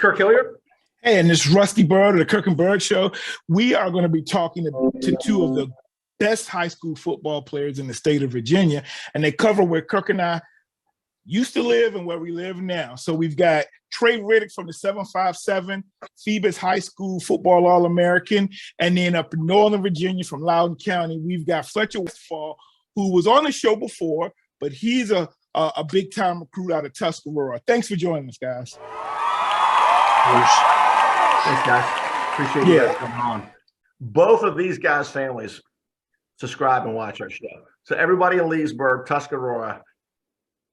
Kirk Hilliard. Hey, and this Rusty Bird of the Kirk Byrd Show. We are going to be talking to two of the best high school football players in the state of Virginia, and they cover where Kirk and I used to live and where we live now. So we've got Tre Reddick from the 757, Phoebus High School football All-American, and then up in Northern Virginia from Loudoun County, we've got Fletcher Westphal, who was on the show before, but he's a big-time recruit out of Tuscarora. Thanks for joining us, guys. Thanks, guys. Appreciate you guys coming on. Both of these guys' families subscribe and watch our show. So everybody in Leesburg, Tuscarora,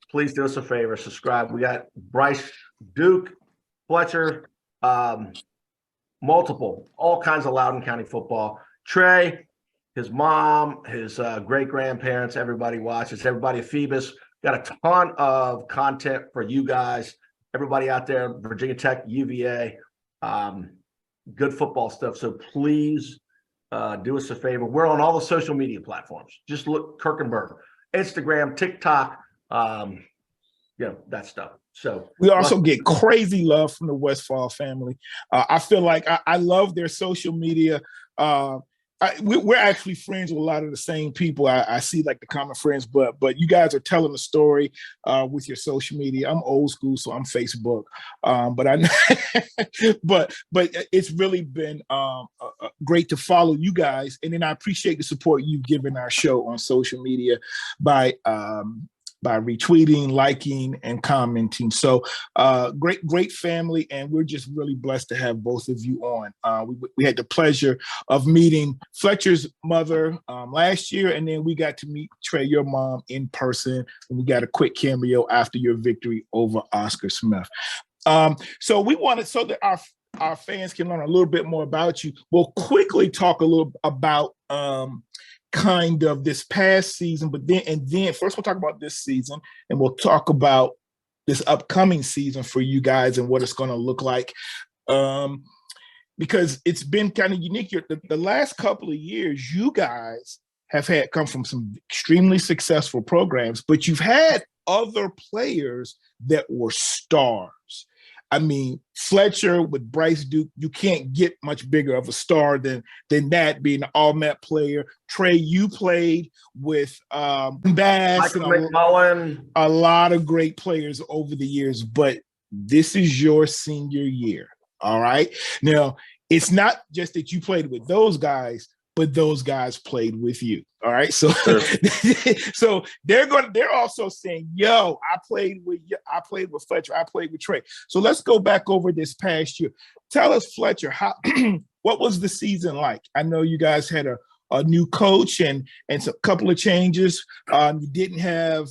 please do us a favor, subscribe. We got Bryce, Duke, Fletcher, multiple, all kinds of Loudoun County football. Tre, his mom, his great-grandparents, everybody watches. Everybody at Phoebus, got a ton of content for you guys. Everybody out there, Virginia Tech, UVA, good football stuff. So please do us a favor. We're on all the social media platforms. Just look Kirk Byrd, Instagram, TikTok, that stuff. So we also get crazy love from the Westphal family. I feel like I love their social media. We're actually friends with a lot of the same people. I see like the common friends, but you guys are telling the story with your social media. I'm old school, so I'm Facebook. But it's really been great to follow you guys, and then I appreciate the support you've given our show on social media by retweeting, liking, and commenting. So great family, and we're just really blessed to have both of you on. We had the pleasure of meeting Fletcher's mother last year, and then we got to meet Tre, your mom, in person, and we got a quick cameo after your victory over Oscar Smith. So we wanted, so that our fans can learn a little bit more about you, we'll quickly talk a little about kind of this past season, but then first we'll talk about this season, and we'll talk about this upcoming season for you guys and what it's going to look like, because it's been kind of unique. The last couple of years, you guys have come from some extremely successful programs, but you've had other players that were stars. I mean, Fletcher with Bryce Duke, you can't get much bigger of a star than that, being an all-Met player. Tre, you played with Bass and a lot of great players over the years, but this is your senior year, all right? Now, it's not just that you played with those guys, but those guys played with you. All right. So, so they're also saying, yo, I played with Fletcher, I played with Tre. So let's go back over this past year. Tell us, Fletcher, how what was the season like? I know you guys had a new coach and a couple of changes. You didn't have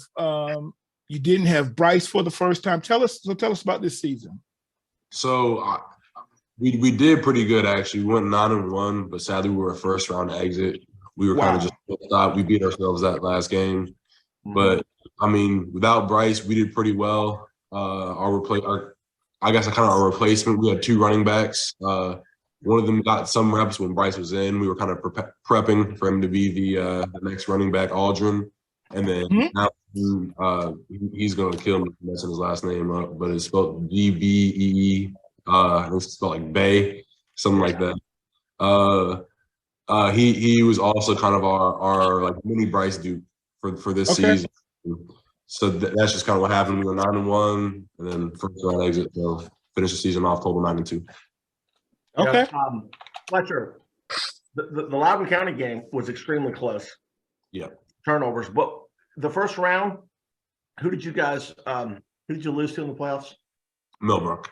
Bryce for the first time. Tell us about this season. So we did pretty good, actually. We went 9-1, but sadly we were a first round exit. We were kind of just thought we beat ourselves that last game. Mm-hmm. But I mean, without Bryce, we did pretty well. Our replacement, we had two running backs. One of them got some reps when Bryce was in. We were kind of prepping for him to be the next running back, Aldrin. And then now he's going to kill me for messing his last name up, but it's spelled Gbee. It's spelled like Bay, something like that. He was also kind of our like mini Bryce Duke for this season. So that's just kind of what happened. We were 9-1, and then first round exit, so finish the season off total 9-2. Okay. Fletcher, the Loudoun County game was extremely close. Yeah. Turnovers, but the first round, who did you lose to in the playoffs? Millbrook.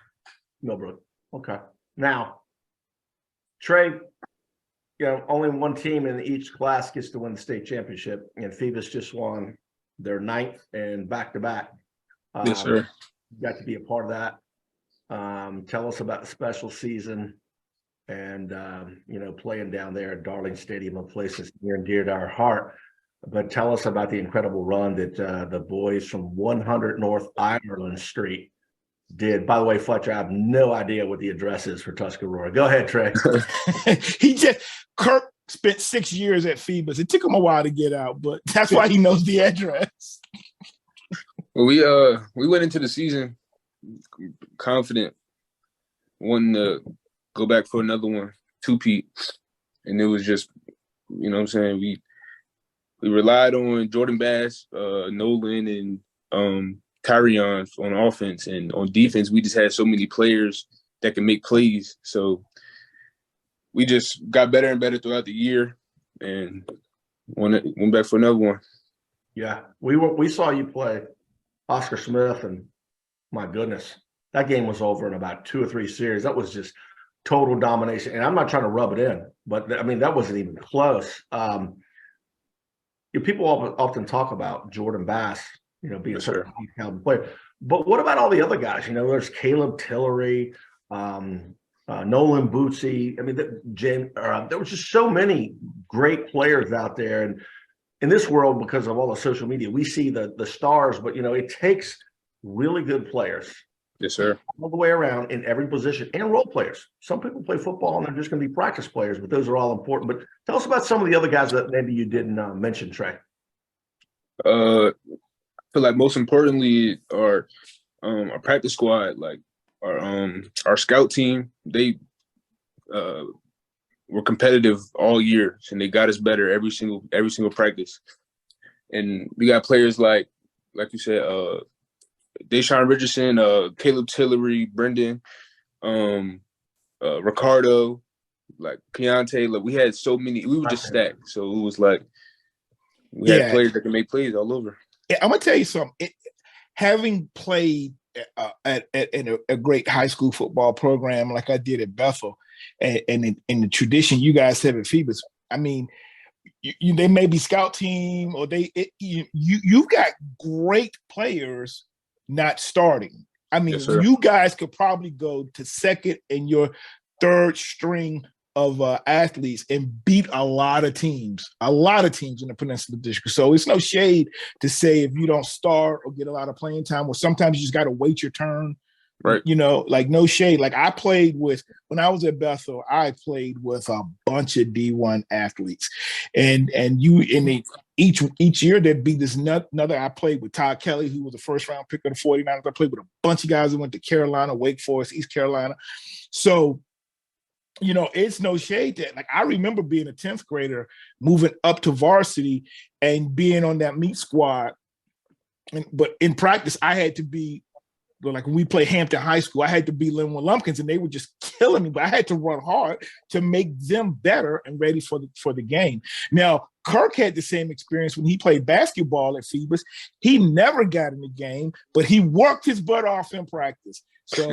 Okay. Now, Tre, only one team in each class gets to win the state championship, and Phoebus just won their 9th and back-to-back. Yes, sir. You got to be a part of that. Tell us about the special season and, playing down there at Darling Stadium, a place that's near and dear to our heart. But tell us about the incredible run that the boys from 100 North Ireland Street did. By the way, Fletcher, I have no idea what the address is for Tuscarora. Go ahead, Tre. Kirk spent 6 years at Phoebus. It took him a while to get out, but that's why he knows the address. Well, we went into the season confident wanting to go back for another one, two-peat. And it was just, you know what I'm saying, we relied on Jordan Bass, Nolan, and Tyrion on offense. And on defense, we just had so many players that can make plays. So we just got better and better throughout the year and went back for another one. Yeah, we saw you play Oscar Smith, and my goodness, that game was over in about 2 or 3 series. That was just total domination. And I'm not trying to rub it in, but I mean, that wasn't even close. People often talk about Jordan Bass, being such a deep caliber player. But what about all the other guys? There's Caleb Tillery, Nolan Bootsy. I mean, there were just so many great players out there. And in this world, because of all the social media, we see the stars, but it takes really good players. Yes, sir. All the way around in every position, and role players. Some people play football and they're just going to be practice players, but those are all important. But tell us about some of the other guys that maybe you didn't mention, Trey. I feel like most importantly our practice squad, like our scout team, they were competitive all year, and they got us better every single practice. And we got players like you said, Deshaun Richardson, Caleb Tillery, Brendan, Ricardo, like Keontae. Like, we had so many. We were just stacked. So it was like we had players that can make plays all over. Yeah, I'm gonna tell you something. Having played at a great high school football program like I did at Bethel, and in the tradition you guys have at Phoebus, I mean, they may be scout team or you've got great players not starting. I mean, yes, you guys could probably go to second in your third string of athletes and beat a lot of teams in the Peninsula District. So it's no shade to say if you don't start or get a lot of playing time, or sometimes you just got to wait your turn. Right. Like no shade. Like when I was at Bethel, I played with a bunch of D1 athletes, and each year there'd be this another. I played with Todd Kelly, who was a first round pick of the 49ers. I played with a bunch of guys that went to Carolina, Wake Forest, East Carolina. So, it's no shade that, like, I remember being a 10th grader, moving up to varsity and being on that meet squad. But in practice, I had to be, like, when we played Hampton High School, I had to be Linwood Lumpkins, and they were just killing me. But I had to run hard to make them better and ready for the game. Now, Kirk had the same experience when he played basketball at Phoebus. He never got in the game, but he worked his butt off in practice. So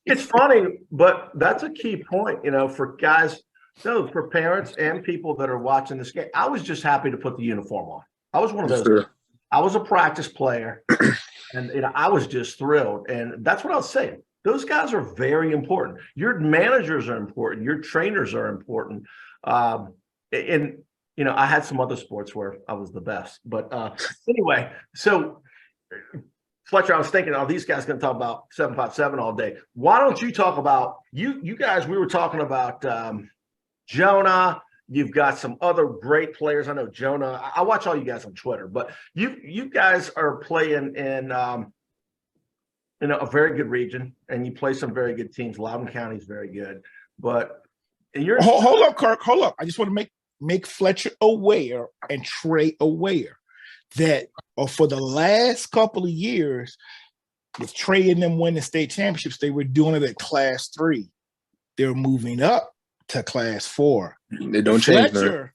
it's funny, but that's a key point, for guys, for parents and people that are watching this game. I was just happy to put the uniform on. I was one of those. Sure. I was a practice player. And I was just thrilled. And that's what I was saying. Those guys are very important. Your managers are important. Your trainers are important. And I had some other sports where I was the best. But anyway, so Fletcher, I was thinking, these guys going to talk about 757 all day. Why don't you talk about you guys? We were talking about Jonah. You've got some other great players. I know Jonah. I watch all you guys on Twitter, but you guys are playing in a very good region, and you play some very good teams. Loudoun County is very good, but you're hold up, Kirk. Hold up. I just want to make Fletcher aware and Trey aware that for the last couple of years, with Trey and them winning state championships, they were doing it at Class 3. They're moving up to Class 4. They don't change Fletcher,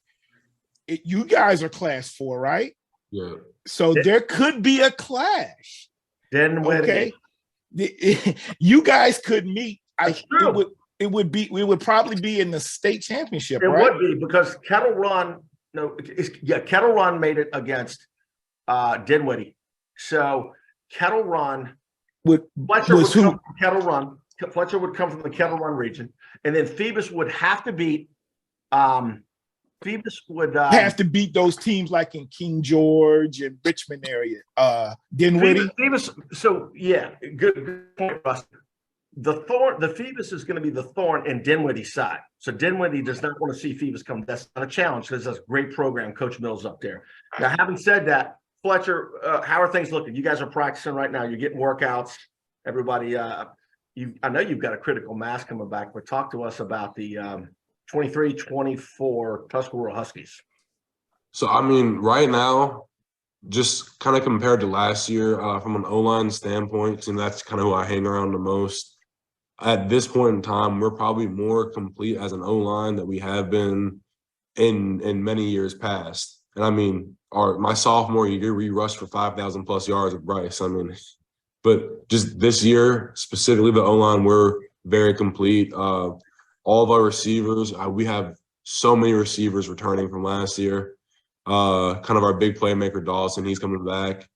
you guys are Class 4, right? Yeah. So there could be a clash. Then okay, you guys could meet. That's true. We would probably be in the state championship. It right? would be, because Kettle Run made it against Dinwiddie. So Kettle Run Fletcher would come from Kettle Run. Fletcher would come from the Kettle Run region, and then Phoebus would have to beat. Phoebus would have to beat those teams like in King George and Richmond area. Dinwiddie. Phoebus. So yeah, good point, Russ. The Phoebus is going to be the thorn in Dinwiddie's side. So Dinwiddie does not want to see Phoebus come. That's not a challenge, because that's a great program, Coach Mills up there. Now, having said that, Fletcher, how are things looking? You guys are practicing right now. You're getting workouts. Everybody, I know you've got a critical mass coming back, but talk to us about the 23-24 Tuscarora Huskies. So, I mean, right now, just kind of compared to last year, from an O-line standpoint, and that's kind of who I hang around the most. At this point in time, we're probably more complete as an O-line that we have been in many years past. And I mean, my sophomore year, we rushed for 5,000 plus yards with Bryce. I mean, but just this year, specifically the O-line, we're very complete. All of our receivers, we have so many receivers returning from last year. Kind of our big playmaker Dawson, he's coming back.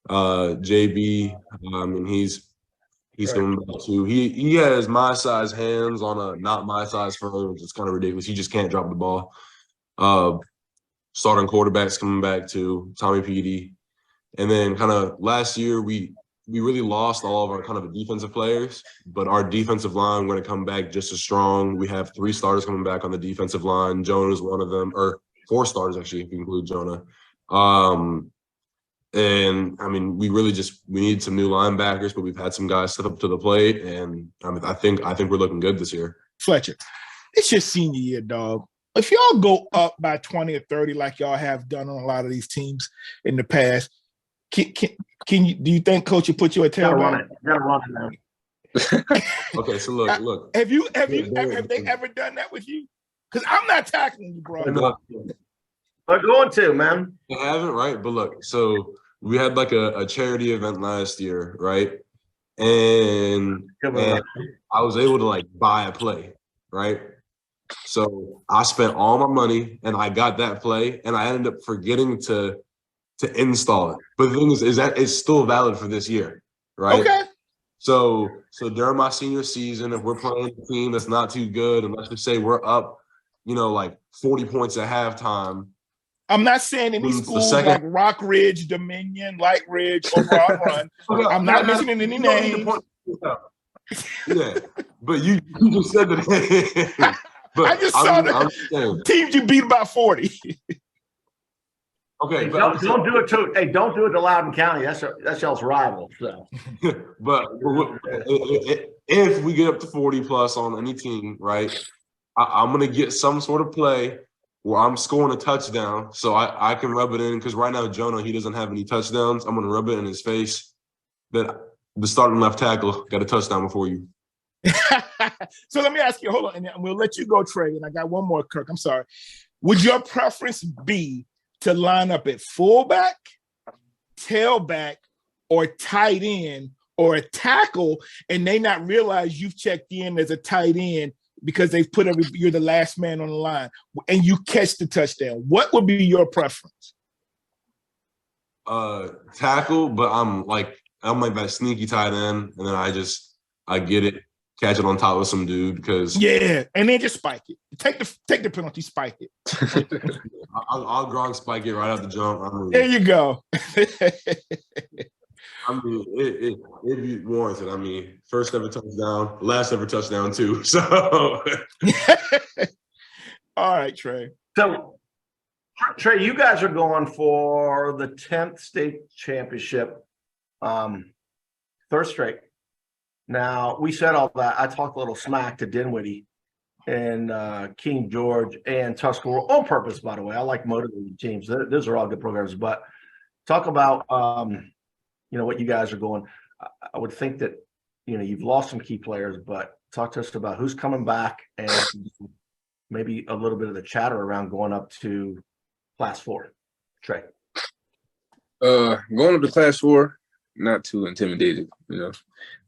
JB, and he's coming back too. He has my size hands on a not my size phone, which is kind of ridiculous. He just can't drop the ball. Starting quarterbacks coming back too, Tommy Petey. And then kind of last year we really lost all of our kind of defensive players, but our defensive line going to come back just as strong. We have 3 starters coming back on the defensive line. Jonah is one of them, or 4 starters actually, if you include Jonah. And I mean, we need some new linebackers, but we've had some guys step up to the plate, and I mean, I think we're looking good this year. Fletcher, it's your senior year, dog. If y'all go up by 20 or 30 like y'all have done on a lot of these teams in the past, do you think coach will put you at tailback? Gotta run it now. Okay, so look. Have they ever done that with you? Because I'm not tackling you, bro. They're going to, man. They haven't, right? But look, so we had like a charity event last year, right? And I was able to like buy a play, right? So I spent all my money and I got that play, and I ended up forgetting to install it. But the thing is that it's still valid for this year, right? Okay. So during my senior season, if we're playing a team that's not too good, and let's just say we're up, like 40 points at halftime. I'm not saying any schools like Rock Ridge, Dominion, Light Ridge, or Rock Run. I'm not mentioning any names. Yeah, but you just said that. But I just saw the teams you beat about 40. Okay, don't do it to don't do it to Loudoun County. That's y'all's rival. So, but if we get up to 40 plus on any team, right? I'm gonna get some sort of play where I'm scoring a touchdown, so I can rub it in, because right now Jonah, he doesn't have any touchdowns. I'm gonna rub it in his face that the starting left tackle got a touchdown before you. So let me ask you, hold on, and we'll let you go, Trey. And I got one more, Kirk. I'm sorry. Would your preference be to line up at fullback, tailback, or tight end, or a tackle, and they not realize you've checked in as a tight end because they've put you're the last man on the line, and you catch the touchdown? What would be your preference? Tackle, but I'm like that sneaky tight end, and then I get it, catch it on top of some dude, because and then just spike it. Take the penalty, spike it. I'll Gronk spike it right out the jump. There you go. I mean, it'd be warranted. I mean, first ever touchdown, last ever touchdown too. So, all right, Trey. So, Trey, you guys are going for the 10th state championship, third straight. Now, we said all that. I talked a little smack to Dinwiddie and King George and Tuscarora on purpose, by the way. I like motivating teams. Those are all good programs. But talk about what you guys are going. I would think that you've lost some key players, but talk to us about who's coming back and maybe a little bit of the chatter around going up to Class 4. Trey. Going up to Class 4, not too intimidated. We're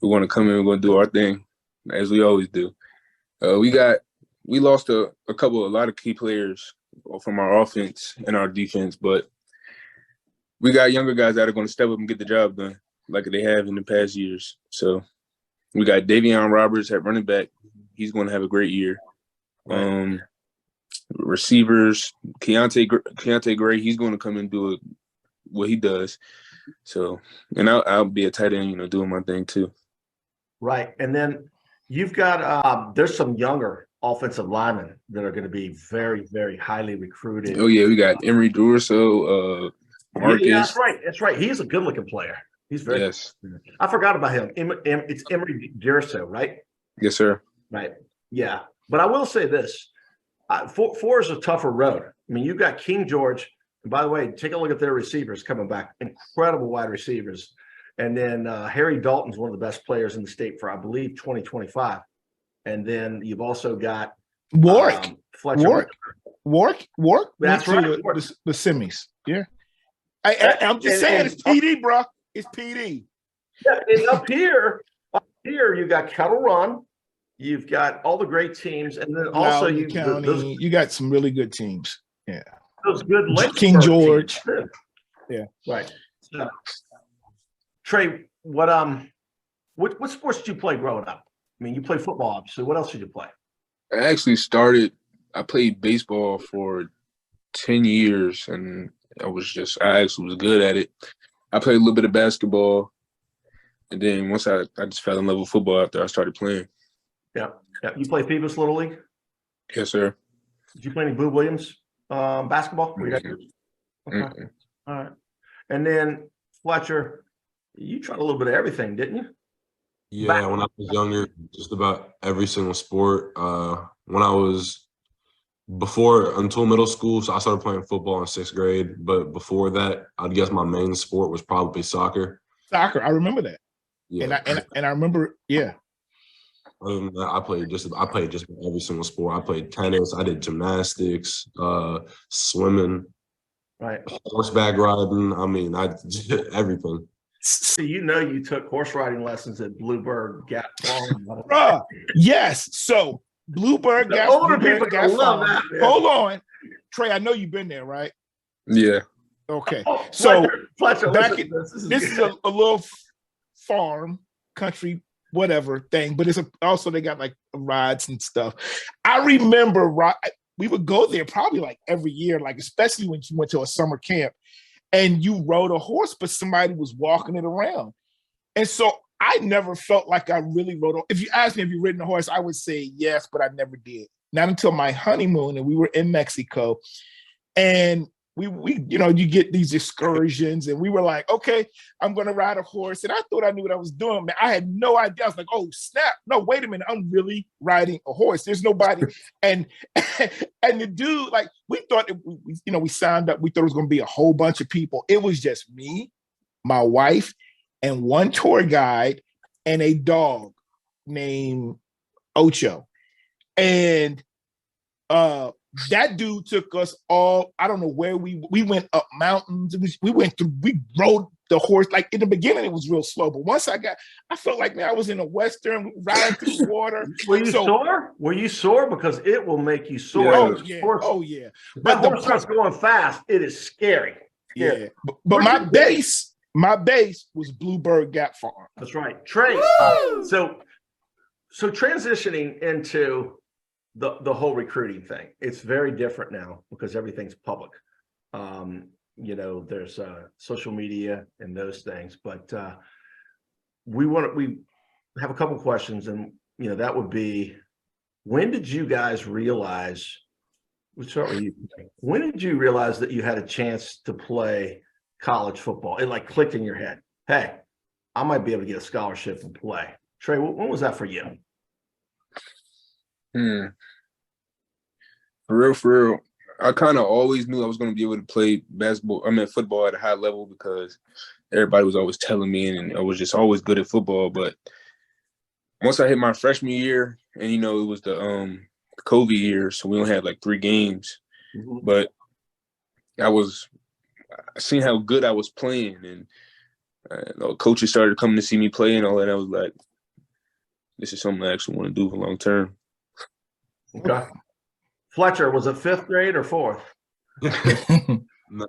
going to come in, we're going to do our thing as we always do. We lost a lot of key players from our offense and our defense, but we got younger guys that are going to step up and get the job done like they have in the past years. So we got Davion Roberts at running back. He's going to have a great year. Receivers, Keontae Gray, he's going to come and do what he does. So, and I'll be a tight end, doing my thing too. Right. And then you've got there's some younger offensive linemen that are going to be very, very highly recruited. Oh, yeah. We got Emery Durso, Marcus. Yeah, that's right. That's right. He's a good-looking player. He's very. Yes. I forgot about him. It's Emery Duriso, right? Yes, sir. Right. Yeah. But I will say this: four is a tougher road. I mean, you've got King George. And by the way, take a look at their receivers coming back. Incredible wide receivers. And then Harry Dalton's one of the best players in the state for, I believe, 2025. And then you've also got Warwick. Fletcher. Warwick. That's right. The semis. Yeah. I'm just saying, it's PD, bro. It's PD. Yeah, and up here, you got Kettle Run. You've got all the great teams, and then also you got some really good teams. Yeah. Those good King George. Yeah. Right. So, Trey, what sports did you play growing up? I mean, you played football, obviously. What else did you play? I played baseball for 10 years, and I actually was good at it. I played a little bit of basketball, and then once I just fell in love with football after I started playing. Yeah. You play Phoebus Little League? Yes, sir. Did you play any Boo Williams basketball? Mm-hmm. Okay. All right. And then Fletcher, you tried a little bit of everything, didn't you? Yeah, when I was younger, just about every single sport. Until middle school, so I started playing football in 6th grade. But before that, I'd guess my main sport was probably soccer. Soccer, I remember that. Yeah, and I remember, yeah. Other than that, I played just every single sport. I played tennis. I did gymnastics, swimming, right, horseback riding. I mean, I did everything. So you took horse riding lessons at Bluebird Gap Farm. Yes. So Bluebird Gap. Love that, man. Hold on, Trey. I know you've been there, right? Yeah. Okay. So Fletcher, this is a little farm, country, whatever thing, but also they got like rides and stuff. I remember we would go there probably like every year, like especially when you went to a summer camp and you rode a horse, but somebody was walking it around. And so I never felt like I really rode. If you asked me, have you ridden a horse? I would say yes, but I never did. Not until my honeymoon, and we were in Mexico, and we you get these excursions, and we were like, okay, I'm going to ride a horse. And I thought I knew what I was doing, man. I had no idea. I was like, oh, snap. No, wait a minute. I'm really riding a horse. There's nobody. and the dude, like, we thought, we signed up. We thought it was going to be a whole bunch of people. It was just me, my wife, and one tour guide and a dog named Ocho. And that dude took us all, I don't know where we went up mountains. We rode the horse. Like in the beginning, it was real slow. But once I felt like, man, I was in a Western riding through the water. Were you sore? Were you sore? Because it will make you sore. Oh, yeah. But the horse starts going fast. It is scary. Yeah. But my base was Bluebird Gap Farm. That's right. Trey. So transitioning into the whole recruiting thing, it's very different now because everything's public. There's social media and those things, but we have a couple questions, and that would be, when did you guys realize, we'll start with you, when did you realize that you had a chance to play college football? It like clicked in your head, hey, I might be able to get a scholarship and play. Trey, when was that for you? For real. I kind of always knew I was going to be able to play football at a high level because everybody was always telling me, and I was just always good at football. But once I hit my freshman year, and it was the COVID year, so we only had like 3 games. Mm-hmm. But I seen how good I was playing, and coaches started coming to see me play and all that. I was like, this is something I actually want to do for long term. Okay. Fletcher, was it 5th grade or 4th? No,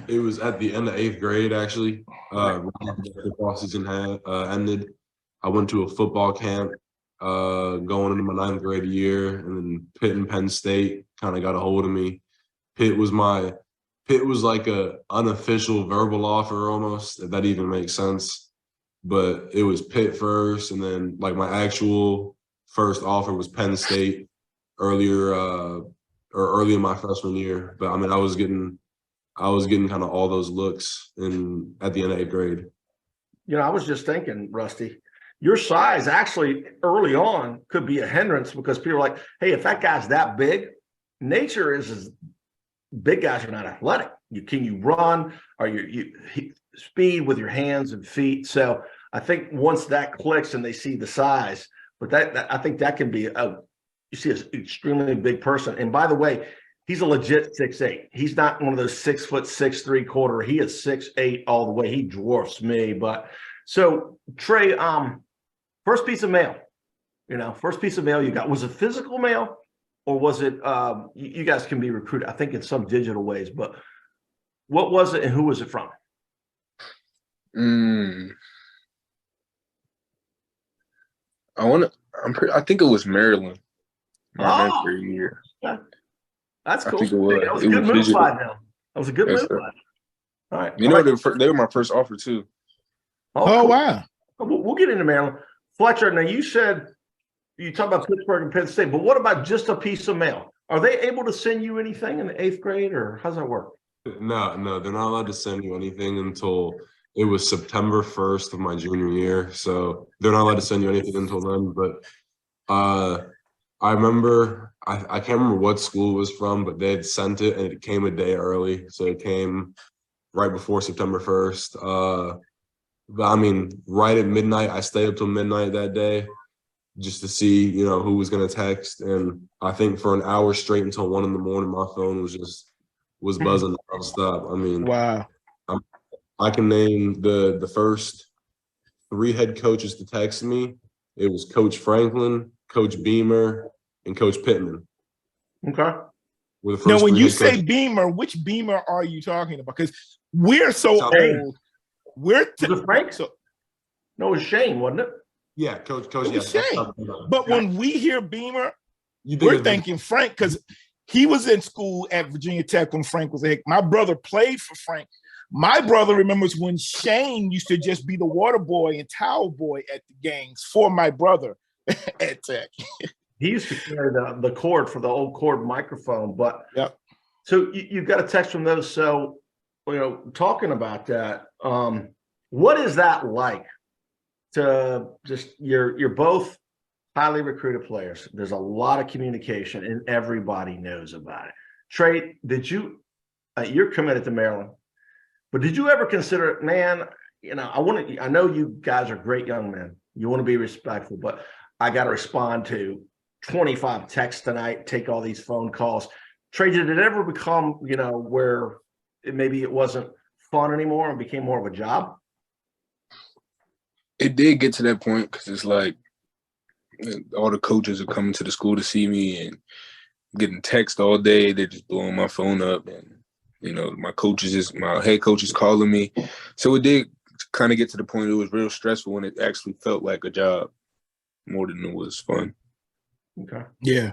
it was at the end of 8th grade, actually. Right after the football season had ended. I went to a football camp going into my 9th grade year, and then Pitt and Penn State kind of got a hold of me. Pitt was like a unofficial verbal offer almost, if that even makes sense. But it was Pitt first, and then like my actual first offer was Penn State early in my freshman year. But I mean, I was getting I was getting kind of all those looks at the end of 8th grade. You know, I was just thinking, Rusty, your size actually early on could be a hindrance because people are like, hey, if that guy's that big, nature is big guys are not athletic. Can you run? Are you speed with your hands and feet? So I think once that clicks and they see the size, but that I think that can be you see an extremely big person. And by the way, he's a legit 6'8". He's not one of those 6 foot 6'3". He is 6'8" all the way. He dwarfs me. But so Tre, first piece of mail, first piece of mail you got, was it physical mail or was it, you guys can be recruited, I think in some digital ways, but what was it and who was it from? I think it was Maryland. My ninth year. Yeah. That's cool. I think it was. That was a good move by them. That was a good move by them. All right. You know, they were my first offer too. Oh, cool. Wow. We'll get into Maryland. Fletcher, now you said you talk about Pittsburgh and Penn State, but what about just a piece of mail? Are they able to send you anything in the 8th grade, or how's that work? No, they're not allowed to send you anything until it was September 1st of my junior year. So they're not allowed to send you anything until then. But I remember, I can't remember what school it was from, but they had sent it and it came a day early. So it came right before September 1st. But I mean, right at midnight, I stayed up till midnight that day just to see, who was going to text. And I think for an hour straight until 1 a.m, my phone was buzzing nonstop. I mean, wow. I can name the first 3 head coaches to text me. It was Coach Franklin, Coach Beamer, and Coach Pittman. Okay. Now, when you say Beamer, which Beamer are you talking about? Because we're so old. Was it Frank? No, it was Shane, wasn't it? Yeah, Coach. It was Shane. But when we hear Beamer, we're thinking Frank because he was in school at Virginia Tech when Frank was a. My brother played for Frank. My brother remembers when Shane used to just be the water boy and towel boy at the games for my brother at Tech. He used to carry the cord for the old cord microphone. But yep. So you've got a text from those. So, talking about that, what is that like to just, you're both highly recruited players. There's a lot of communication and everybody knows about it. Tre, you're committed to Maryland, but did you ever consider, man, I know you guys are great young men. You want to be respectful, but I got to respond to 25 texts tonight, take all these phone calls. Tre, did it ever become, where maybe it wasn't fun anymore and became more of a job? It did get to that point because it's like all the coaches are coming to the school to see me and getting text all day. They're just blowing my phone up, and my head coach is calling me. So it did kind of get to the point it was real stressful when it actually felt like a job more than it was fun. Okay. Yeah.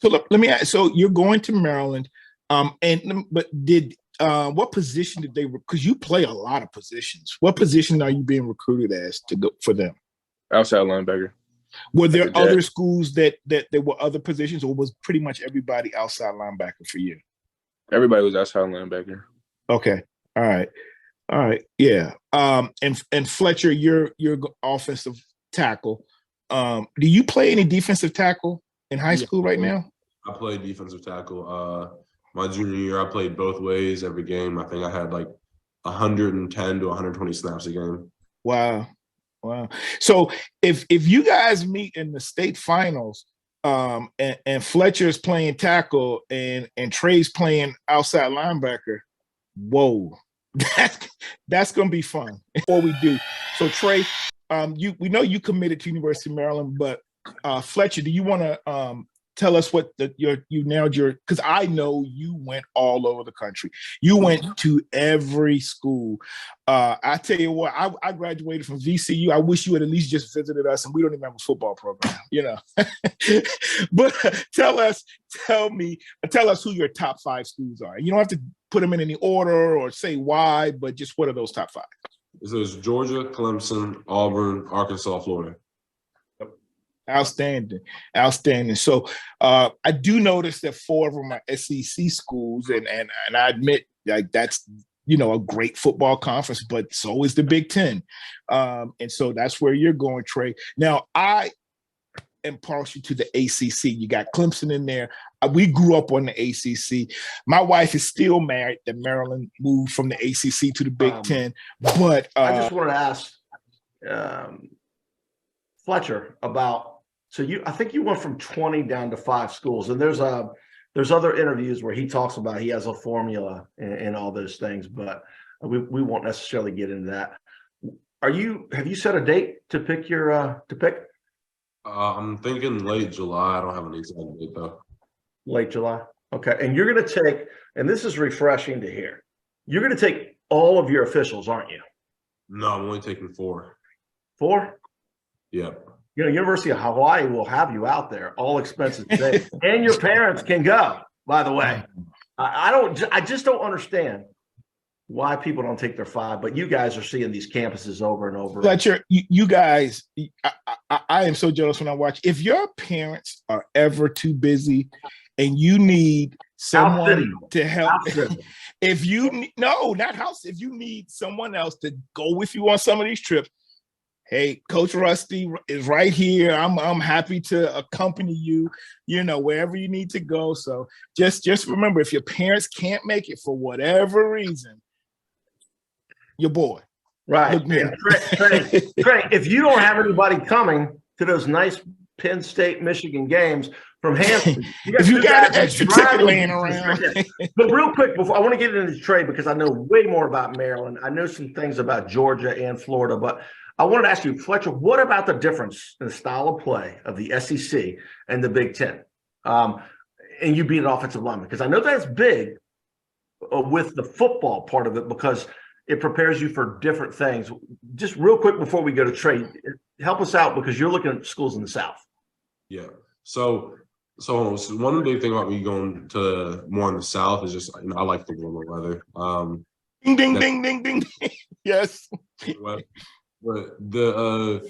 So let me ask. So you're going to Maryland, but did what position did they? Because you play a lot of positions. What position are you being recruited as to go for them? Outside linebacker. Were there other schools that there were other positions, or was pretty much everybody outside linebacker for you? Everybody was outside linebacker. Okay. All right. Yeah. And Fletcher, you're offensive tackle. Do you play any defensive tackle in high school right now? I play defensive tackle. My junior year, I played both ways every game. I think I had like 110 to 120 snaps a game. Wow. So if you guys meet in the state finals, and Fletcher's playing tackle and Treys playing outside linebacker, whoa, that's gonna be fun. Before we do, so Tre, we know you committed to University of Maryland, but Fletcher, do you want to tell us what you nailed your? Because I know you went all over the country. You went to every school. I tell you what, I graduated from VCU. I wish you had at least just visited us, and we don't even have a football program, But tell us who your top 5 schools are. You don't have to put them in any order or say why, but just what are those top 5? So it's Georgia, Clemson, Auburn, Arkansas, Florida. Outstanding. So I do notice that 4 of them are SEC schools, and I admit, like, that's, you know, a great football conference, but so is the Big Ten. And so that's where you're going, Trey. Now, I am partial to the ACC. You got Clemson in there. We grew up on the ACC. My wife is still married that Maryland moved from the ACC to the Big Ten. But I just wanted to ask Fletcher about, so I think you went from 20 down to 5 schools, and there's other interviews where he talks about he has a formula and all those things, but we won't necessarily get into that. Have you set a date to pick to pick? I'm thinking late July. I don't have an exact date though. Late July. Okay. And you're going to take, and this is refreshing to hear, you're going to take all of your officials, aren't you? No, I'm only taking 4. 4? Yeah. You know, University of Hawaii will have you out there, all expenses paid, and your parents can go, by the way. I just don't understand why people don't take their 5, but you guys are seeing these campuses over and over. Fletcher, you guys, I am so jealous when I watch. If your parents are ever too busy and you need someone to help, if you need someone else to go with you on some of these trips, hey, Coach Rusty is right here. I'm happy to accompany you, you know, wherever you need to go. So just remember, if your parents can't make it for whatever reason, your boy. Right. Trey, if you don't have anybody coming to those nice Penn State, Michigan games from Hampton, if you got an extra ticket laying around. But real quick, before I want to get into Trey, because I know way more about Maryland. I know some things about Georgia and Florida, but I wanted to ask you, Fletcher, what about the difference in the style of play of the SEC and the Big Ten? And you being an offensive lineman, because I know that's big with the football part of it, because it prepares you for different things. Just real quick before we go to Trey, help us out, because you're looking at schools in the South. Yeah. So one big thing about me going to more in the South is just, you know, I like the warmer weather. Ding, ding, ding, ding, ding. Yes. But the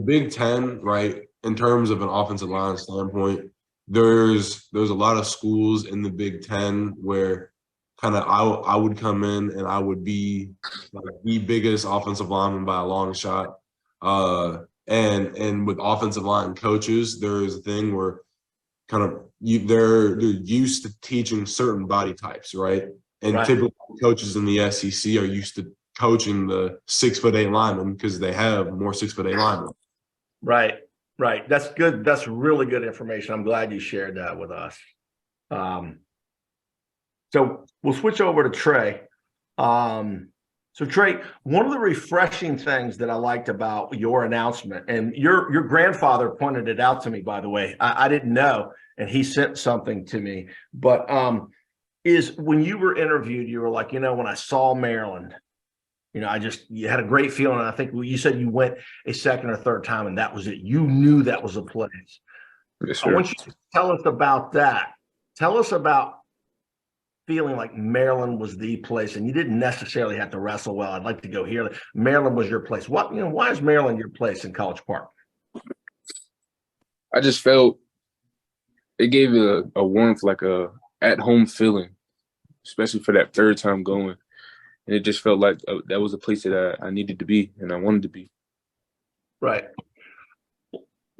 Big Ten, right, in terms of an offensive line standpoint, there's a lot of schools in the Big Ten where kind of I would come in and I would be like the biggest offensive lineman by a long shot. And with offensive line coaches, there's a thing where kind of they're used to teaching certain body types, right? And typical coaches in the SEC are used to coaching the 6'8" linemen because they have more 6'8" linemen. Right. That's good. That's really good information. I'm glad you shared that with us. So we'll switch over to Trey. So Trey, one of the refreshing things that I liked about your announcement, and your grandfather pointed it out to me, by the way, I didn't know, and he sent something to me, but is when you were interviewed, you were like, you know, when I saw Maryland, you know, you had a great feeling. And I think you said you went a second or third time and that was it. You knew that was a place. Yes, sir. I want you to tell us about that. Tell us about feeling like Maryland was the place, and you didn't necessarily have to wrestle. Well, I'd like to go here. Maryland was your place. Why is Maryland your place in College Park? I just felt it gave it a warmth, like a at-home feeling, especially for that third time going. And it just felt like that was a place that I needed to be and I wanted to be. Right.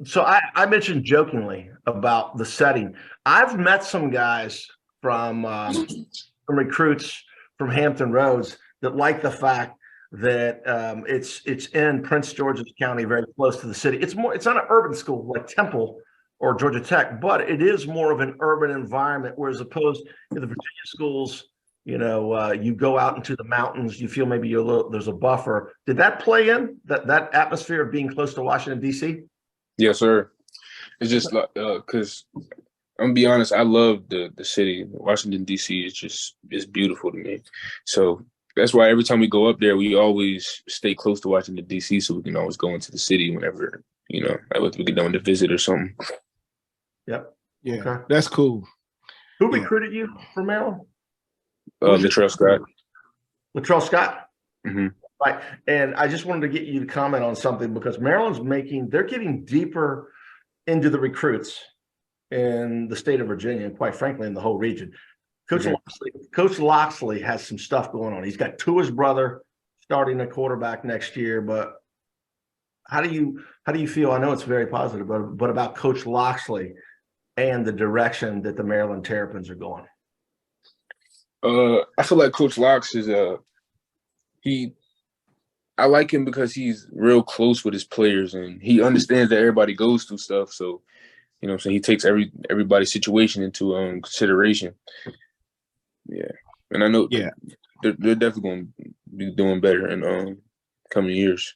So I mentioned jokingly about the setting. I've met some guys from recruits from Hampton Roads that like the fact that it's in Prince George's County, very close to the city. It's not an urban school like Temple or Georgia Tech, but it is more of an urban environment, whereas opposed to the Virginia schools, you know, you go out into the mountains, you feel maybe there's a buffer. Did that play in that atmosphere of being close to Washington, D.C.? Yes, sir. It's just like because I'm gonna be honest, I love the city. Washington, D.C. is beautiful to me. So that's why every time we go up there, we always stay close to Washington, D.C. so we can always go into the city whenever, you know, we get done with a visit or something. Yep. Yeah, okay. That's cool. Who recruited you from Maryland? Latrell Scott. Latrell Scott? Mm-hmm. Right. And I just wanted to get you to comment on something, because Maryland's they're getting deeper into the recruits in the state of Virginia, and quite frankly, in the whole region. Coach Loxley has some stuff going on. He's got Tua's brother starting a quarterback next year, but how do you feel? I know it's very positive, but about Coach Loxley and the direction that the Maryland Terrapins are going? I feel like Coach Locks is I like him because he's real close with his players and he understands that everybody goes through stuff. So, you know what I'm saying, he takes everybody's situation into consideration. Yeah. And I know they're definitely going to be doing better in coming years.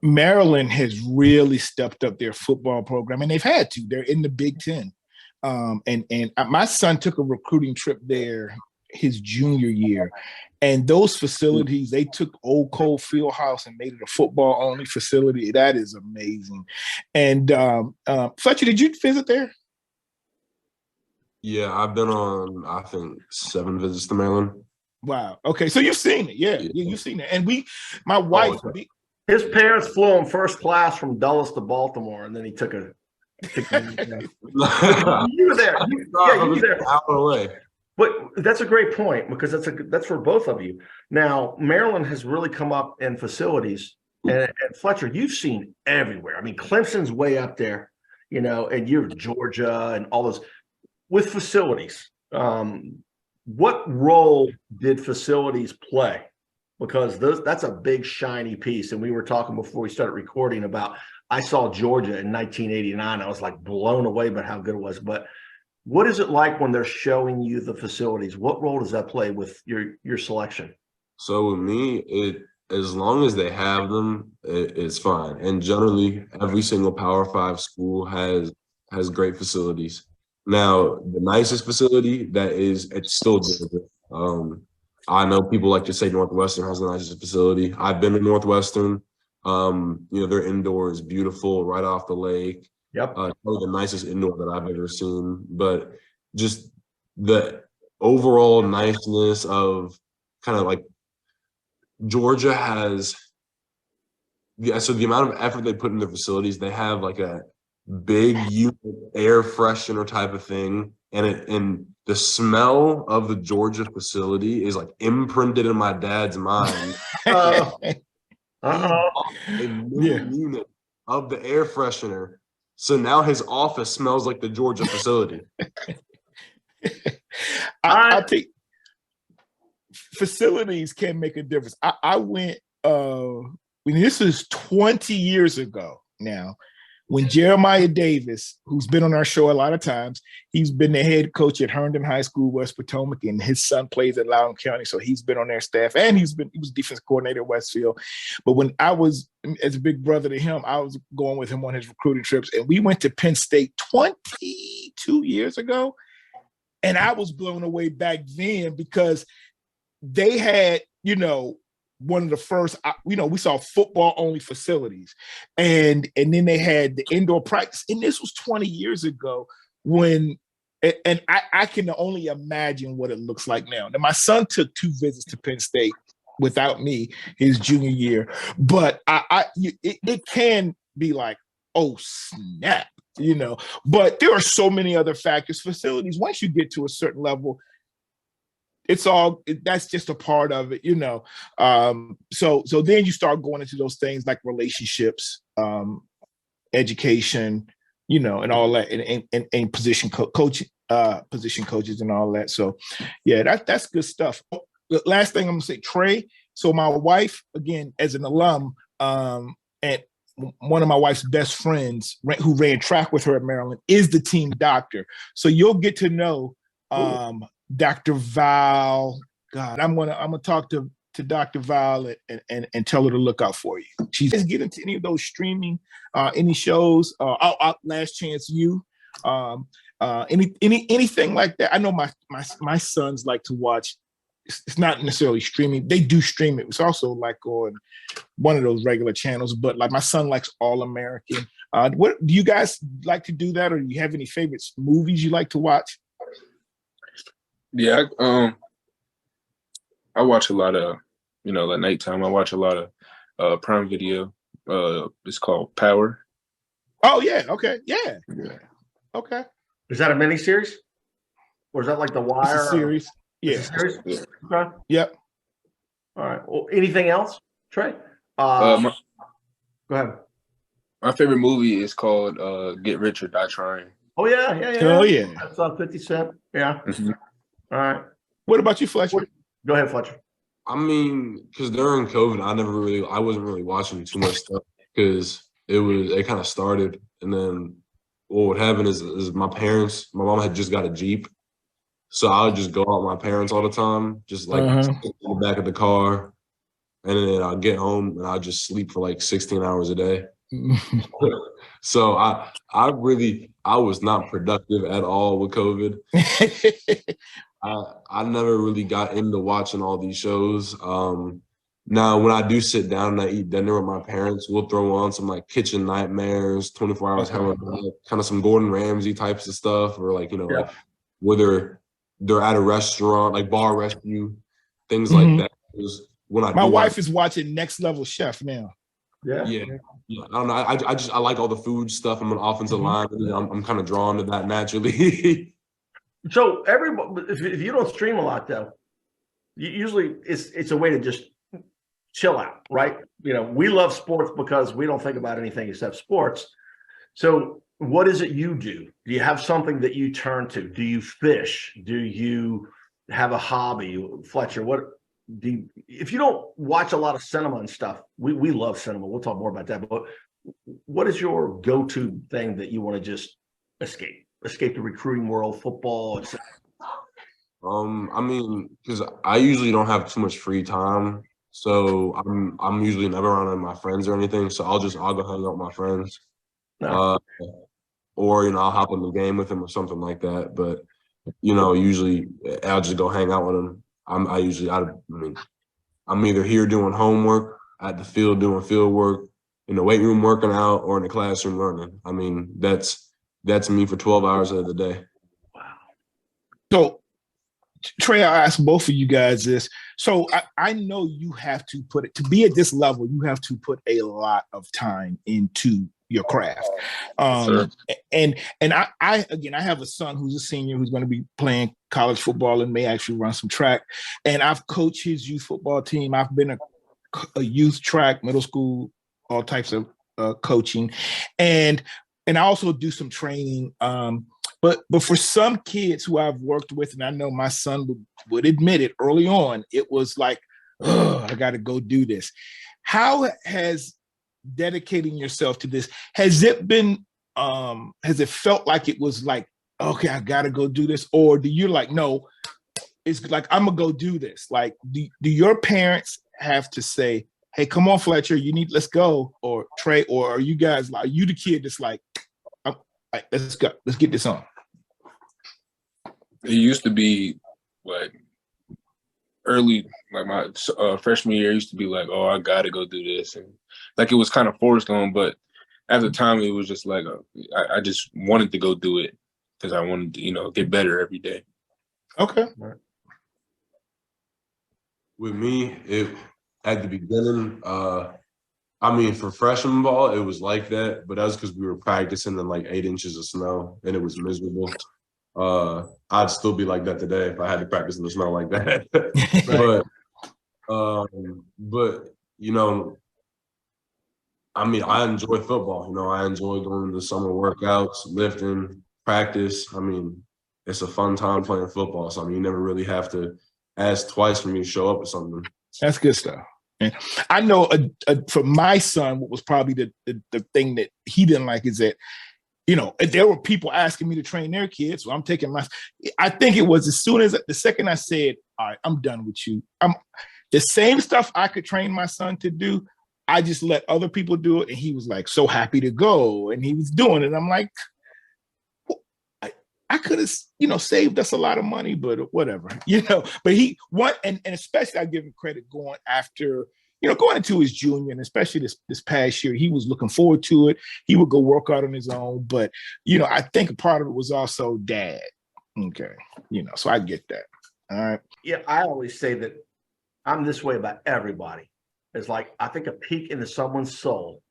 Maryland has really stepped up their football program, and they've had to. They're in the Big Ten. And my son took a recruiting trip there his junior year, and those facilities, they took Old Cole Fieldhouse and made it a football only facility. That is amazing. And Fletcher, did you visit there? Yeah, I've been on, I think, 7 visits to Maryland. Wow. Okay, so you've seen it. Yeah, you've seen it. And my wife, his parents flew him first class from Dulles to Baltimore, and then he took a. You were there. You were there. Out of the way. But that's a great point, because that's for both of you. Now, Maryland has really come up in facilities, and Fletcher, you've seen everywhere. I mean, Clemson's way up there, and you're Georgia and all those with facilities. What role did facilities play? Because that's a big shiny piece. And we were talking before we started recording about, I saw Georgia in 1989. I was like blown away by how good it was. But what is it like when they're showing you the facilities? What role does that play with your selection? So with me, as long as they have them, it's fine. And generally, every single Power 5 school has great facilities. Now, the nicest facility it's still Georgia. I know people like to say Northwestern has the nicest facility. I've been to Northwestern. Their indoor is beautiful, right off the lake. Yep. Probably the nicest indoor that I've ever seen. But just the overall niceness of kind of like Georgia has. Yeah, so the amount of effort they put in their facilities, they have like a big unit air freshener type of thing, and the smell of the Georgia facility is like imprinted in my dad's mind. A new unit of the air freshener. So now his office smells like the Georgia facility. I think facilities can make a difference. I went, this is 20 years ago now, when Jeremiah Davis, who's been on our show a lot of times, he's been the head coach at Herndon High School, West Potomac, and his son plays at Loudoun County, so he's been on their staff, and he was defense coordinator at Westfield. But when I was, as a big brother to him, I was going with him on his recruiting trips, and we went to Penn State 22 years ago, and I was blown away back then because they had, one of the first, we saw football only facilities, and then they had the indoor practice. And this was 20 years ago and I can only imagine what it looks like now. Now, my son took 2 visits to Penn State without me his junior year, but it can be like, oh snap, but there are so many other factors. Facilities, once you get to a certain level, that's just a part of it, So then you start going into those things like relationships, education, and all that, and position coaching, position coaches and all that. So yeah, that's good stuff. The last thing I'm gonna say, Trey. So my wife, again, as an alum, and one of my wife's best friends who ran track with her at Maryland is the team doctor. So you'll get to know Dr. Val. God, I'm gonna talk to Dr. Val and tell her to look out for you. She's get into any of those streaming, any shows, Last Chance You, anything like that. I know my sons like to watch. It's not necessarily streaming. They do stream it. It's also like on one of those regular channels. But like my son likes All American. What do you guys like to do that, or do you have any favorite movies you like to watch? Yeah, I watch a lot of, at nighttime. I watch a lot of Prime Video. It's called Power. Oh yeah, okay, yeah. Okay. Is that a miniseries? Or is that like The It's Wire? a series. Yeah. It's a series? Yeah. Okay. Yep. All right. Well, anything else, Trey? My, Go ahead. my favorite movie is called Get Rich or Die Trying. Oh, yeah. Oh yeah. That's 50 Cent. Yeah. Mhm. All right. What about you, Fletcher? Go ahead, Fletcher. I mean, because during COVID, I wasn't really watching too much stuff because it kind of started, and then what would happen is my mom had just got a Jeep, so I would just go out with my parents all the time, just like sit in the back of the car, and then I'd get home and I'd just sleep for like 16 hours a day. So I was not productive at all with COVID. I never really got into watching all these shows. Now, when I do sit down and I eat dinner with my parents, we'll throw on some like Kitchen Nightmares, 24 Hours Hell, kind of some Gordon Ramsay types of stuff, or like, like whether they're at a restaurant, like Bar Rescue, things like that. When my wife is watching Next Level Chef now. Yeah. I don't know. I like all the food stuff. I'm an offensive lineman. I'm kind of drawn to that naturally. So everybody, if you don't stream a lot though, usually it's a way to just chill out, right? We love sports because we don't think about anything except sports. So what is it you do? Do you have something that you turn to? Do you fish? Do you have a hobby? Fletcher, if you don't watch a lot of cinema and stuff, we love cinema. We'll talk more about that. But what is your go-to thing that you want to just escape the recruiting world, football, etc.? I mean, because I usually don't have too much free time, so I'm usually never around my friends or anything. So I'll go hang out with my friends, or I'll hop in the game with them or something like that. But usually I'll just go hang out with them. I'm either here doing homework, at the field doing field work, in the weight room working out, or in the classroom learning. I mean, that's me for 12 hours of the day. Wow. So, Trey, I ask both of you guys this. So I know you have to to be at this level, you have to put a lot of time into your craft. And I have a son who's a senior who's going to be playing college football and may actually run some track. And I've coached his youth football team. I've been a youth track, middle school, all types of coaching. And I also do some training. But for some kids who I've worked with, and I know my son would admit it early on, it was like, oh, I got to go do this. How has dedicating yourself to this, has it felt like it was like, okay, I got to go do this? Or do you like, no, it's like, I'm going to go do this? Like, do your parents have to say, hey, come on, Fletcher, let's go? Or Trey, or are you guys like, you the kid that's like, let's go, let's get this on? It used to be like early, like my freshman year, used to be like, oh, I got to go do this. And like it was kind of forced on, but at the time it was just like, I just wanted to go do it because I wanted to, get better every day. Okay. With me, at the beginning, I mean, for freshman ball, it was like that, but that was because we were practicing in like 8 inches of snow and it was miserable. I'd still be like that today if I had to practice in the snow like that. But I mean, I enjoy football. I enjoy going to the summer workouts, lifting, practice. I mean, it's a fun time playing football. So I mean, you never really have to ask twice for me to show up or something. That's good stuff. And I know for my son, what was probably the thing that he didn't like is that, there were people asking me to train their kids. So I'm taking I think it was the second I said, all right, I'm done with you. The same stuff I could train my son to do, I just let other people do it. And he was like, so happy to go. And he was doing it. I'm like, I could have, saved us a lot of money, but whatever, but and especially I give him credit going after, going into his junior, and especially this past year, he was looking forward to it. He would go work out on his own, but, I think a part of it was also dad. Okay. So I get that. All right. Yeah. I always say that I'm this way about everybody. It's like, I think a peek into someone's soul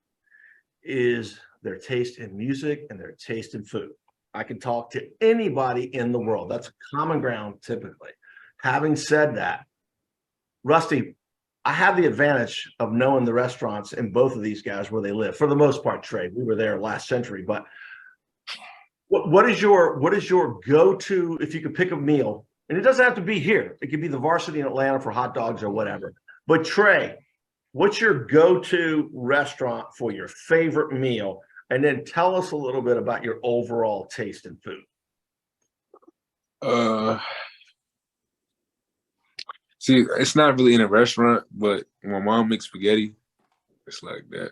is their taste in music and their taste in food. I can talk to anybody in the world. That's common ground typically. Having said that, Rusty, I have the advantage of knowing the restaurants in both of these guys where they live. For the most part, Tre, we were there last century. But what is your go-to, if you could pick a meal? And it doesn't have to be here. It could be the Varsity in Atlanta for hot dogs or whatever. But Tre, what's your go-to restaurant for your favorite meal? And then tell us a little bit about your overall taste in food. See, it's not really in a restaurant, but when my mom makes spaghetti, it's like that.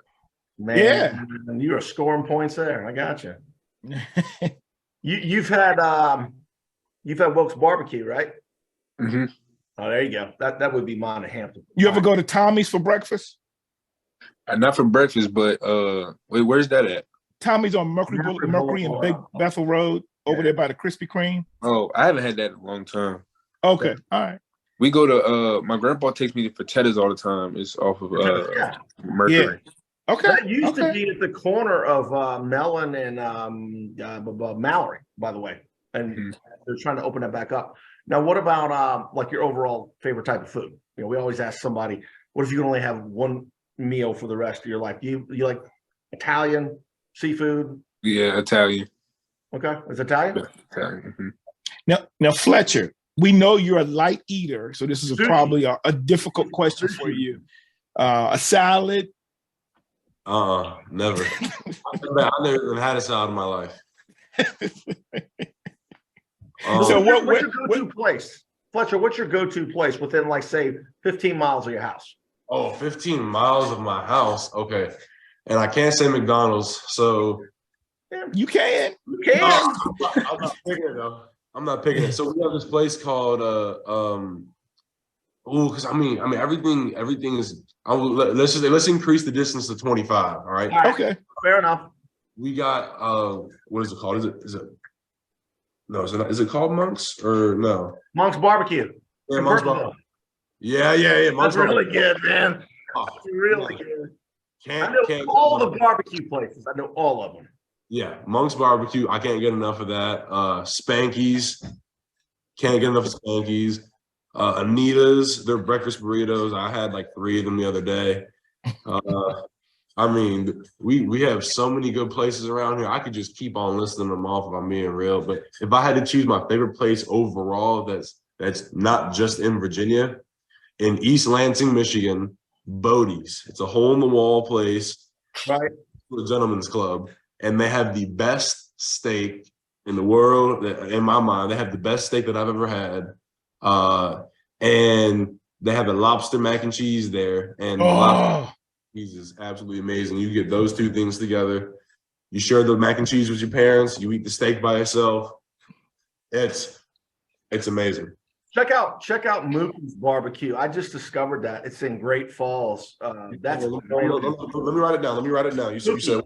Man, Yeah. You are scoring points there. I got you. You've had Wilkes Barbecue, right? Mm-hmm. Oh, there you go. That would be mine at Hampton. You ever go to Tommy's for breakfast? Not for breakfast, but wait, where's that at? Tommy's on Mercury and Big Bethel Road over there by the Krispy Kreme. Oh, I haven't had that in a long time. Okay, all right. We go to my grandpa takes me to Facetta's all the time. It's off of Mercury. Yeah. Okay. That used to be at the corner of Mellon and Mallory, by the way. And they're trying to open that back up. Now, what about like your overall favorite type of food? You know, we always ask somebody, what if you can only have one meal for the rest of your life? Do you like Italian, seafood? Yeah, Italian. Okay, it's Italian? Yeah, Italian. Mm-hmm. Now, Fletcher, we know you're a light eater, so this is probably a difficult question for you. A salad? Never. I've never even had a salad in my life. So what's your go-to place? Fletcher, what's your go-to place within, like, say, 15 miles of your house? Oh, 15 miles of my house. Okay. And I can't say McDonald's, so. You can. You can. I'm not picking it, though. I'm not picking it. So we have this place called, because I mean, everything is, let's increase the distance to 25, all right? Okay. Fair enough. We got, what is it called? Is it called Monk's or no? Monk's Barbecue. Yeah, Monk's Barbecue. Yeah. That's really good, man. That's really good. I know all the barbecue places. I know all of them. Yeah, Monk's Barbecue. I can't get enough of that. Spanky's. Can't get enough of Spanky's. Anita's, their breakfast burritos. I had like 3 of them the other day. I mean, we have so many good places around here. I could just keep on listing them off if I'm being real. But if I had to choose my favorite place overall, that's not just in Virginia, in East Lansing, Michigan, Bodie's. It's a hole-in-the-wall place, right? A gentleman's club, and they have the best steak in the world. In my mind, they have the best steak that I've ever had, and they have a lobster mac and cheese there, and lobster cheese is absolutely amazing. You get those two things together. You share the mac and cheese with your parents. You eat the steak by yourself. It's amazing. Check out Mookie's Barbecue. I just discovered that it's in Great Falls. That's let me write it down. You said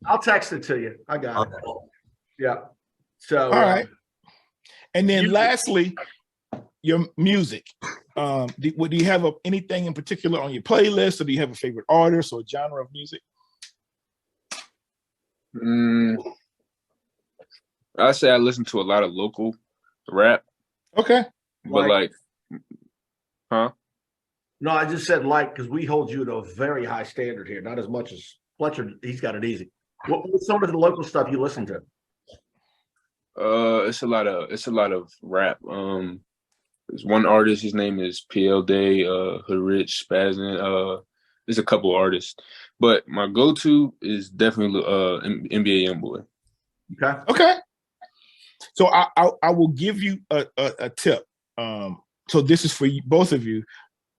I'll text it to you. I got it. Yeah. So all right. And then lastly, your music. Do you have anything in particular on your playlist, or do you have a favorite artist or genre of music? I say I listen to a lot of local rap. Okay. But like, huh? No, I just said because we hold you to a very high standard here. Not as much as Fletcher. He's got it easy. What's some of the local stuff you listen to? It's a lot of rap. There's one artist. His name is PL Day, Hood Rich, Spazzin. There's a couple artists, but my go-to is definitely NBA YoungBoy. Okay. So I will give you a tip. So this is for you, both of you.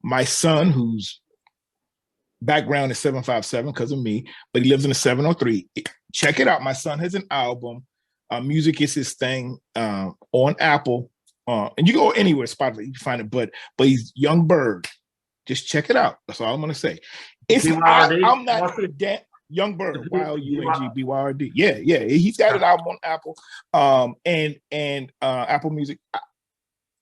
My son, whose background is 757 because of me, but he lives in a 703. Check it out. My son has an album. Music is his thing on Apple. And you go anywhere, Spotify, you can find it. But he's Young Bird. Just check it out. That's all I'm gonna say. I'm not Young Bird, YOUNGBYRD. Yeah. He's got an album on Apple, and Apple Music.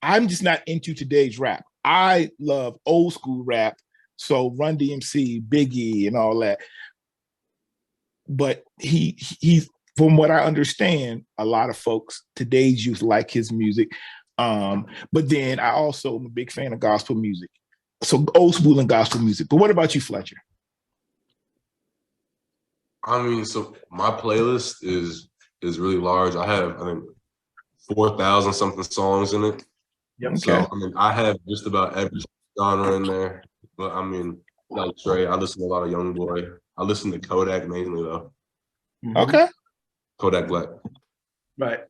I'm just not into today's rap. I love old school rap, so Run DMC, Biggie, and all that. but he's from what I understand, a lot of folks today's youth like his music. But then I also am a big fan of gospel music, so old school and gospel music. But what about you, Fletcher? I mean, so my playlist is really large. I have, I think, 4,000 something songs in it. Yep. Okay. So I mean, I have just about every genre in there. But I mean, like Trey, I listen to a lot of YoungBoy. I listen to Kodak mainly though. Okay. Kodak Black. Right.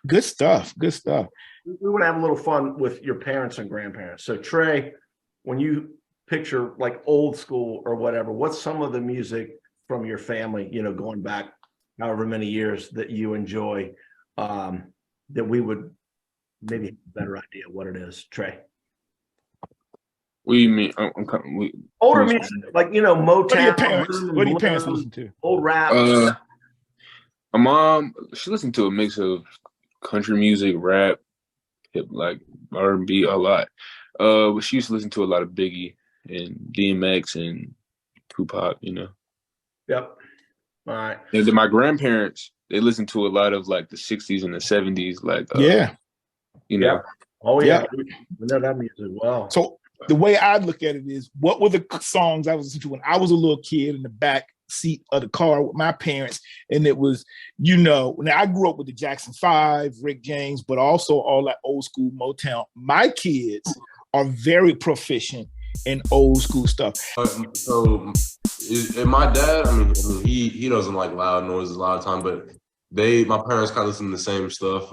Good stuff. Good stuff. We want to have a little fun with your parents and grandparents. So Trey, when you picture like old school or whatever, what's some of the music from your family, you know, going back however many years that you enjoy, that we would maybe have a better idea what it is, Trey? What do you mean? Older music, like, you know, Motown. What do your parents listen to? Old rap. My mom, she listened to a mix of country music, rap, hip, like R&B, a lot. But she used to listen to a lot of Biggie and DMX and Tupac, you know. Yep. All right. And then my grandparents, they listened to a lot of like the 60s and the 70s, like you know. Yep. Oh yeah. Yep. We know that music well. So the way I look at it is, what were the songs I was listening to when I was a little kid in the back seat of the car with my parents? And it was, you know, now I grew up with the Jackson 5, Rick James, but also all that old school Motown. My kids are very proficient in old school stuff. So, and my dad, I mean, he doesn't like loud noises a lot of time, but my parents kind of listen to the same stuff.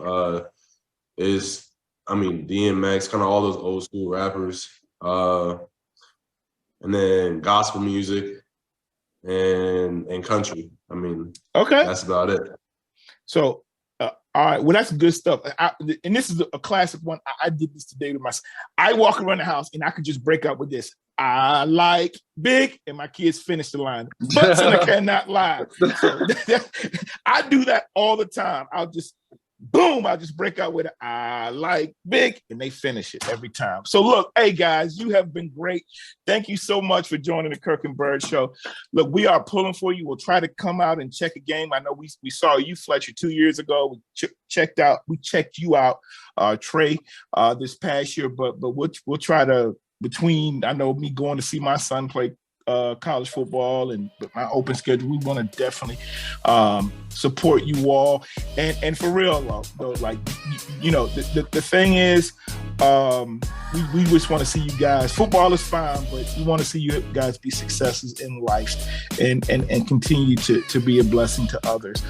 DMX, kind of all those old school rappers, and then gospel music and country. I mean, okay, that's about it. So, all right, well, that's good stuff. And this is a classic one. I did this today with myself. I walk around the house and I could just break out with this. I like big, and my kids finish the line. But I cannot lie. So I do that all the time. I'll just break out with it. I like big, and they finish it every time. So look, hey guys, you have been great. Thank you so much for joining the Kirk and Byrd Show. Look, we are pulling for you. We'll try to come out and check a game. I know we saw you, Fletcher, 2 years ago. We checked you out, Trey, this past year. But we'll try to, between, I know, me going to see my son play college football and my open schedule, we want to definitely support you all. And for real though, like, you know, the thing is, we just want to see you guys. Football is fine, but we want to see you guys be successes in life and continue to be a blessing to others.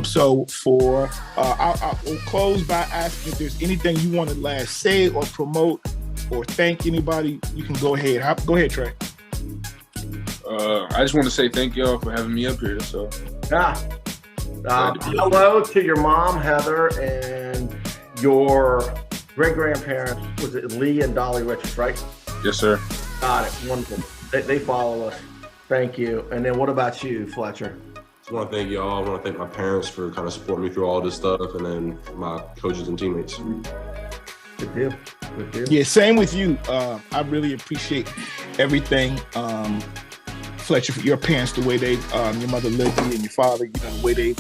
So for I'll close by asking if there's anything you want to last say or promote or thank anybody. You can go ahead. Go ahead, Trey. I just want to say thank y'all for having me up here. So, hello to your mom, Heather, and your great-grandparents. Was it Lee and Dolly Richards, right? Yes, sir. Got it. Wonderful. They follow us. Thank you. And then what about you, Fletcher? Just want to thank y'all. I want to thank my parents for kind of supporting me through all this stuff, and then my coaches and teammates. Good deal. Good deal. Yeah, same with you. I really appreciate everything. Fletcher, your parents, the way they, your mother Libby and your father, you know, the way they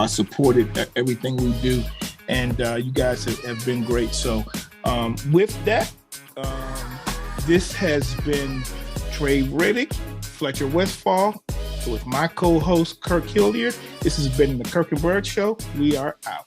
supported everything we do. And you guys have been great. So with that, this has been Tre Reddick, Fletcher Westphal, with my co-host Kirk Hilliard. This has been the Kirk and Byrd Show. We are out.